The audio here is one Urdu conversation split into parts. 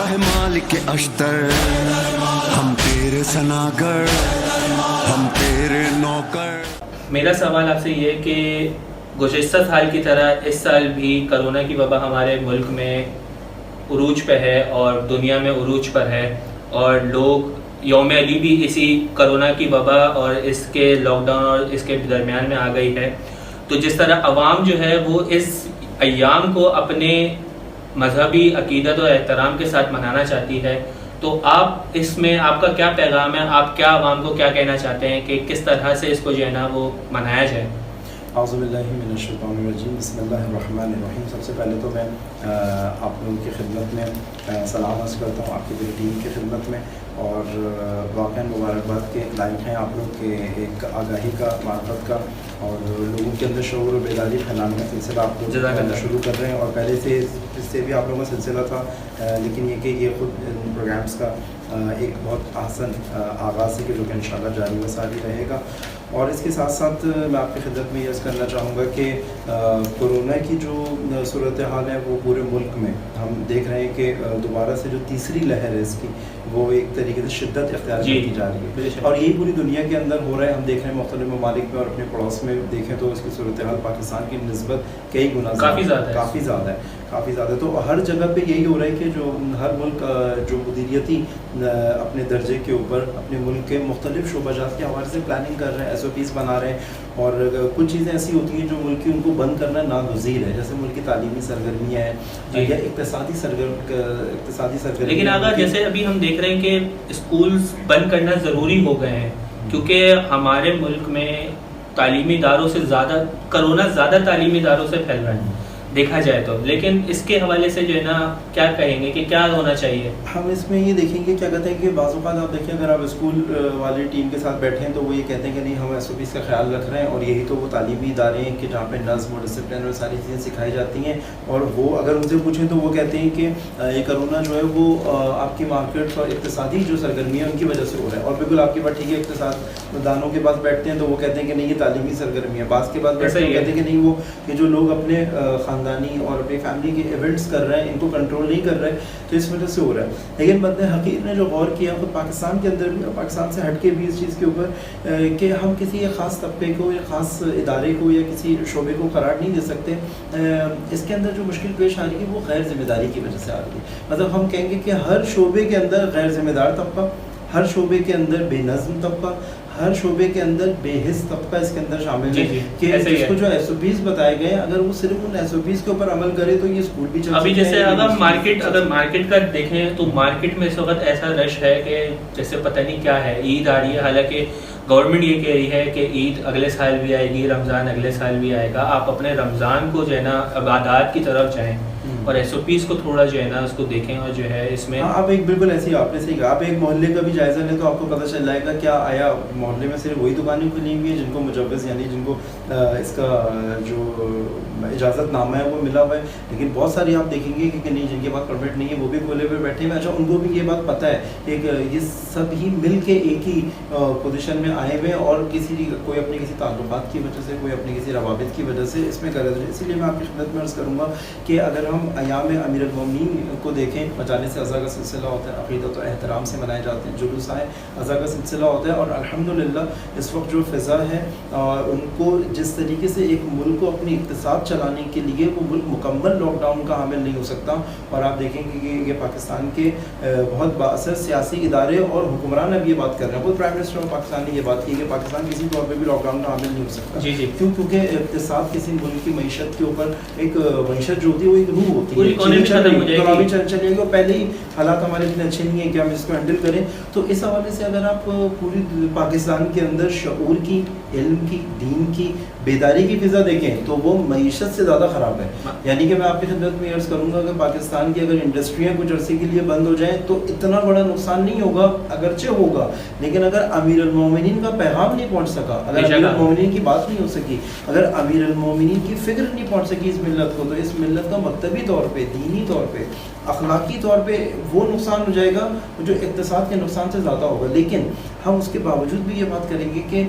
ہے مالک اشتر، ہم تیرے سناگر، ہم تیرے نوکر۔ میرا سوال آپ سے یہ ہے کہ گزشتہ سال کی طرح اس سال بھی کرونا کی وبا ہمارے ملک میں عروج پہ ہے اور دنیا میں عروج پر ہے، اور لوگ یوم علی بھی اسی کرونا کی وبا اور اس کے لاک ڈاؤن اور اس کے درمیان میں آ گئی ہے۔ تو جس طرح عوام جو ہے وہ اس ایام کو اپنے مذہبی عقیدت اور احترام کے ساتھ منانا چاہتی ہے، تو آپ اس میں آپ کا کیا پیغام ہے؟ آپ کیا عوام کو کیا کہنا چاہتے ہیں کہ کس طرح سے اس کو جو ہے نا وہ منایا جائے؟ اعوذ باللہ من الشیطان الرجیم، بسم اللہ الرحمن الرحیم۔ سب سے پہلے تو میں آپ لوگوں کی خدمت میں سلام عرض کرتا ہوں، آپ کی پوری ٹیم کی خدمت میں، اور واقعاً مبارکباد کے لائق ہیں آپ لوگ کے ایک آگاہی کا، معرفت کا اور لوگوں کے اندر شعور و بیداری پھیلانے کا سلسلہ آپ لوگ شروع کر رہے ہیں، اور پہلے سے اس سے بھی آپ لوگوں کا سلسلہ تھا، لیکن یہ کہ یہ خود ان پروگرامس کا ایک بہت احسن آغاز ہے کہ جو کہ انشاءاللہ جاری و ساری رہے گا۔ اور اس کے ساتھ ساتھ میں آپ کی خدمت میں یہ عرض کرنا چاہوں گا کہ کورونا کی جو صورتحال ہے وہ پورے ملک میں ہم دیکھ رہے ہیں کہ دوبارہ سے جو تیسری لہر ہے اس کی وہ ایک طریقے سے شدت اختیار کی جا رہی ہے، اور یہی پوری دنیا کے اندر ہو رہا ہے۔ ہم دیکھ رہے ہیں مختلف ممالک میں اور اپنے پڑوس میں دیکھیں تو اس کی صورتحال پاکستان کی نسبت کئی گنا کافی زیادہ ہے۔ تو ہر جگہ پہ یہی ہو رہا ہے کہ جو ہر ملک جو مدیریتی اپنے درجے کے اوپر اپنے ملک کے مختلف شعبہ جات کے حوالے سے پلاننگ کر رہے ہیں، ایس او پیز بنا رہے ہیں، اور کچھ چیزیں ایسی ہوتی ہیں جو ملک کی ان کو بند کرنا ناگزیر ہے، جیسے ملک کی تعلیمی سرگرمیاں ہیں یا اقتصادی سرگرمیاں۔ لیکن اگر جیسے ابھی ہم دیکھ رہے ہیں کہ اسکولز بند کرنا ضروری ہو گئے ہیں کیونکہ ہمارے ملک میں تعلیمی اداروں سے زیادہ کرونا زیادہ تعلیمی اداروں سے پھیل رہا ہے دیکھا جائے تو، لیکن اس کے حوالے سے جو ہے نا کیا کہیں گے کہ کیا ہونا چاہیے؟ ہم اس میں یہ دیکھیں گے کیا کہتے ہیں کہ بعض اوقات آپ دیکھیں اگر آپ اسکول والی ٹیم کے ساتھ بیٹھے ہیں تو وہ یہ کہتے ہیں کہ نہیں ہم ایس او پیز کا خیال رکھ رہے ہیں، اور یہی تو وہ تعلیمی ادارے ہیں کہ جہاں پہ نظم اور ڈسپلن اور ساری چیزیں سکھائی جاتی ہیں، اور وہ اگر ان سے پوچھیں تو وہ کہتے ہیں کہ یہ کرونا جو ہے وہ آپ کی مارکیٹ اور اقتصادی جو سرگرمی ہے ان کی وجہ سے ہو رہا ہے، اور بالکل آپ کی بات ٹھیک ہے۔ اقتصاد دانوں کے پاس بیٹھتے ہیں تو وہ کہتے ہیں کہ نہیں یہ تعلیمی سرگرمی ہے، بعض کے پاس بیٹھتے ہیں کہتے ہیں کہ نہیں وہ کہ جو لوگ اپنے خاندانی اور اپنی فیملی کے ایونٹس کر رہے ہیں ان کو کنٹرول نہیں کر رہے تو اس وجہ سے ہو رہا ہے۔ لیکن بندے حقیر نے جو غور کیا خود پاکستان کے اندر بھی اور پاکستان سے ہٹ کے بھی اس چیز کے اوپر کہ ہم کسی ایک خاص طبقے کو یا خاص ادارے کو یا کسی شعبے کو قرار نہیں دے سکتے، اس کے اندر جو مشکل پیش آ رہی ہے وہ غیر ذمہ داری کی وجہ سے آ رہی ہے۔ مطلب ہم کہیں گے کہ ہر شعبے کے اندر غیر ذمہ دار طبقہ، ہر شعبے کے اندر بے نظم طبقہ، ہر شعبے کے اندر بے حس طبقہ اس کے اندر شامل ہے کہ جس کو جو ایس او پیز بتائے گئے اگر وہ صرف ان ایس او پیز کے اوپر عمل کرے تو یہ اسکول بھی چل سکتے ہیں۔ ابھی جیسے اگر مارکیٹ کا دیکھیں تو مارکیٹ میں اس وقت ایسا رش ہے کہ جیسے پتہ نہیں کیا ہے، عید آ رہی ہے، حالانکہ گورنمنٹ یہ کہہ رہی ہے کہ عید اگلے سال بھی آئے گی، رمضان اگلے سال بھی آئے گا، آپ اپنے رمضان کو جو ہے نا عبادات کی طرف جائیں اور ایس او پیز کو تھوڑا جو ہے نا اس کو دیکھیں، اور جو ہے اس میں آپ ایک بالکل ایسی آپ نے صحیح کہا، آپ ایک محلے کا بھی جائزہ لیں تو آپ کو پتہ چل جائے گا کیا آیا محلے میں صرف وہی دکانیں کھلی ہوئی ہیں جن کو مجوز یعنی جن کو اس کا جو اجازت نامہ ہے وہ ملا ہوا ہے، لیکن بہت ساری آپ دیکھیں گے کہ نہیں جن کے پاس پرمٹ نہیں ہے وہ بھی کھولے ہوئے بیٹھے ہوئے۔ اچھا ان کو بھی یہ بات پتہ ہے کہ یہ سب ہی مل کے ایک ہی پوزیشن میں آئے ہوئے اور کوئی اپنے کسی تعلقات کی وجہ سے کوئی اپنے کسی روابط کی وجہ سے اس میں کر رہے ہیں۔ اسی لیے میں آپ کی خدمت میں عرض کروں گا کہ اگر ہم ایام امیر المومنین کو دیکھیں، مجالس عزا کا سلسلہ ہوتا ہے، عقیدت و احترام سے منائے جاتے ہیں، جلوس عزا کا سلسلہ ہوتا ہے، اور الحمدللہ اس وقت جو فضا ہے ان کو جس طریقے سے ایک ملک کو اپنی اقتصاد چلانے کے لیے وہ ملک مکمل لاک ڈاؤن کا حامل نہیں ہو سکتا، اور آپ دیکھیں گے کہ یہ پاکستان کے بہت بااثر سیاسی ادارے اور حکمران اب یہ بات کر رہے ہیں، خود پرائم منسٹر آف پاکستان نے یہ بات کی کہ پاکستان کسی طور پہ بھی لاک ڈاؤن کا حامل نہیں ہو سکتا۔ کیونکہ اقتصاد کسی ملک کی معیشت کے اوپر ایک معیشت جو ہوتی ہے وہ ایک روح ہوتی ہے، چلے گا پہلے ہی حالات ہمارے اتنے اچھے نہیں ہیں کہ ہم اس کو ہینڈل کریں۔ تو اس حوالے سے اگر آپ پوری پاکستان کے اندر شعور کی، علم کی، دین کی، بیداری کی فضا دیکھیں تو وہ معیشت سے زیادہ خراب ہے۔ یعنی کہ میں آپ کی خدمت میں عرض کروں گا کہ پاکستان کی اگر انڈسٹریاں کچھ عرصے کے لیے بند ہو جائیں تو اتنا بڑا نقصان نہیں ہوگا، اگرچہ ہوگا، لیکن اگر امیر المومنین کا پیغام نہیں پہنچ سکا، اگر امیر المومنین کی بات نہیں ہو سکی، اگر امیر المومنین کی فکر نہیں پہنچ سکی اس ملت کو، تو اس ملت کا مکتبی طور پہ، دینی طور پہ، اخلاقی طور پہ وہ نقصان ہو جائے گا جو اقتصاد کے نقصان سے زیادہ ہوگا۔ لیکن ہم اس کے باوجود بھی یہ بات کریں گے کہ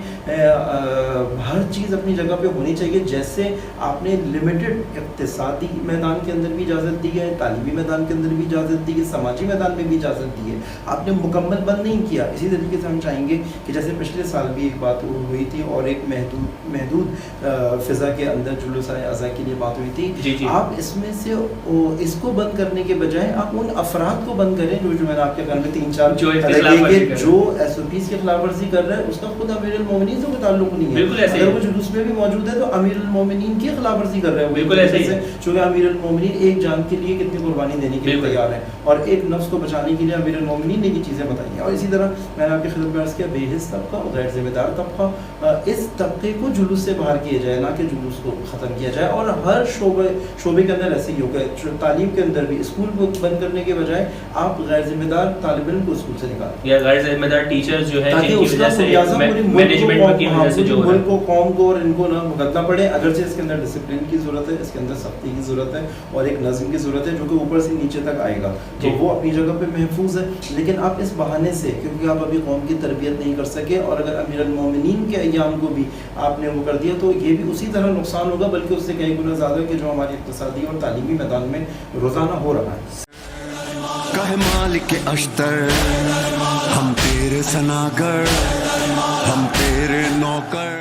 ہر چیز اپنی جگہ پہ ہونی چاہیے. جیسے آپ نے لمیٹڈ اقتصادی میدان کے اندر بھی اجازت دی ہے, تعلیمی میدان کے اندر بھی اجازت دی ہے, سماجی میدان میں بھی اجازت دی ہے, آپ نے مکمل بند نہیں کیا. اسی طریقے سے ہم چاہیں گے کہ جیسے پچھلے سال بھی ایک بات ہوئی تھی اور ایک محدود فضا کے اندر جلوس اعضاء کے لیے بات ہوئی تھی, آپ اس میں سے اس کو بند کرنے کے بجائے آپ ان افراد کو بند کریں جو میں نے آپ کے کان میں 3-4 جو ایس او پیز کی خلاف ورزی کر رہا ہے. اس کا خود امیر المومنین سے کوئی تعلق نہیں ہے. اگر وہ جلوس میں بھی موجود ہے تو امیر المومنین کی خلاف ورزی کر رہے ہیں. بالکل ایسے ہی, چونکہ امیر المومنین ایک جان کے لیے کتنی قربانی دینے کے لیے تیار ہیں اور ایک نفس کو بچانے کے لیے امیر المومنین نے یہ چیزیں بتائی ہیں. اور اسی طرح میں نے آپ کی خدمت میں عرض کیا, بے حس طبقہ اور غیر ذمہ دار طبقہ, اس طبقے کو جلوس سے باہر کیا جائے, نہ کہ جلوس کو ختم کیا جائے. اور ہر شعبے کے اندر ایسے ہی ہوگا. تعلیم کے اندر بھی اسکول کو بند کرنے کے بجائے آپ غیر ذمہ دار طالب علم کو اسکول سے نکالیں, یا غیر ذمہ دار ٹیچرز جو ہیں تاکہ اس کا مینجمنٹ کو قوم کو اور ان کو نہ بھگتنا پڑے. اگرچہ اس کے اندر ڈسپلن کی ضرورت ہے, اس کے اندر سختی کی ضرورت ہے اور ایک نظم کی ضرورت ہے جو کہ اوپر سے نیچے تک آئے گا, تو وہ اپنی جگہ پہ محفوظ ہے. لیکن آپ اس بہانے سے, کیونکہ آپ ابھی قوم کی تربیت نہیں کر سکے, اور اگر امیر المومنین کے ایام کو بھی آپ نے وہ کر دیا تو یہ بھی اسی طرح نقصان ہوگا, بلکہ اس سے کئی گنا زیادہ کہ جو ہماری اقتصادی اور تعلیمی میدان میں روزانہ ہو رہا ہے. کہ مالک اشتر, ہم تیرے سناگر, ہم تیرے نوکر.